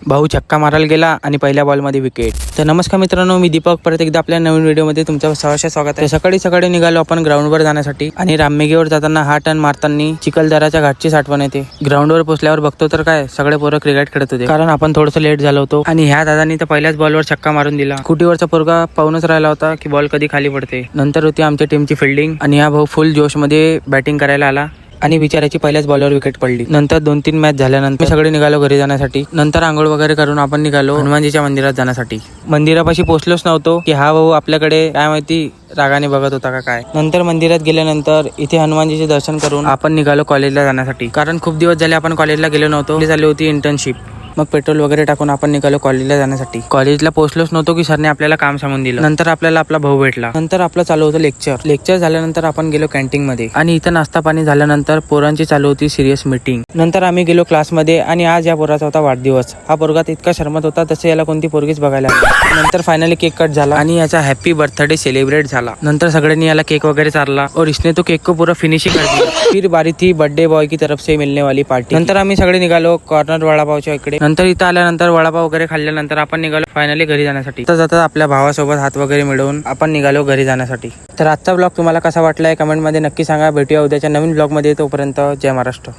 भाऊ छक्का मारायला गेला आणि पहिल्या बॉलमध्ये विकेट। तर नमस्कार मित्रांनो, मी दीपक परत एकदा आपल्या नवीन व्हिडिओमध्ये तुमचं सहर्ष स्वागत आहे। सकाळी सकाळी निघालो आपण ग्राउंडवर जाण्यासाठी आणि राममेघेवर जाताना हा टर्न मारताना चिखलदराच्या घाटची आठवण येते। ग्राउंडवर पोहोचल्यावर बघतो तर काय सगळे पोरं क्रिकेट खेळत होते, कारण आपण थोडंसं लेट झालो होतो आणि ह्या दादांनी तर पहिल्याच बॉलवर छक्का मारून दिला। कुटीवरचा पोरगा पाहूनच राहिला होता की बॉल कधी खाली पडते। नंतर होती आमच्या टीमची फिल्डिंग आणि हा भाऊ फुल जोशमध्ये बॅटिंग करायला आला आणि बिचाराची पहिल्याच बॉलवर विकेट पडली। नंतर 2-3 मॅच झाल्यानंतर सगळे निघालो घरी जाण्यासाठी। नंतर आंघोळ वगैरे करून आपण निघालो हनुमानजीच्या मंदिरात जाण्यासाठी। मंदिरापाशी पोहोचलोच नव्हतो की हा भाऊ आपल्याकडे काय माहिती रागाने बघत होता का काय। नंतर मंदिरात गेल्यानंतर इथे हनुमानजीचे दर्शन करून आपण निघालो कॉलेजला जाण्यासाठी, कारण खूप दिवस झाले आपण कॉलेजला गेलो नव्हतो। झाली होती इंटर्नशिप। मग पेट्रोल वगैरे टाकून आपण निघालो कॉलेजला जाण्यासाठी। कॉलेजला पोहोचलोच नव्हतो की सरने आपल्याला काम सांगून दिलं। नंतर आपल्याला आपला भाऊ भेटला। नंतर आपलं चालू होतं लेक्चर झाल्यानंतर आपण गेलो कॅन्टीन मध्ये आणि इथं नाश्ता पाणी झाल्यानंतर पोरांची चालू होती सिरियस मीटिंग। नंतर आम्ही गेलो क्लासमध्ये आणि आज या पोराचा होता वाढदिवस। हा पोरगा इतका शर्मत होता तसे याला कोणती पोरगीच बघायला आली। नंतर फायनली केक कट झाला आणि याचा हॅपी बर्थडे सेलिब्रेट झाला। नंतर सगळ्यांनी याला केक वगैरे चारला और इसने तो केक को पूरा फिनिशिंग कर दिया। फिर बारी थी बर्थडे बॉय की तरफ से मिलने वाली पार्टी। नंतर आम्ही सगळे निघालो कॉर्नर वडापावच्या इकडे। नंतर इथं आल्यानंतर वडापाव वगैरे खाल्ल्यानंतर आपण निघालो फायनली घरी जाण्यासाठी। तर जाता आपल्या भावासोबत हात वगैरे मिळवून आपण निघालो घरी जाण्यासाठी। तर आजचा ब्लॉग तुम्हाला कसा वाटलाय कमेंटमध्ये नक्की सांगा। भेटूया उद्याच्या नवीन ब्लॉगमध्ये, तोपर्यंत जय महाराष्ट्र।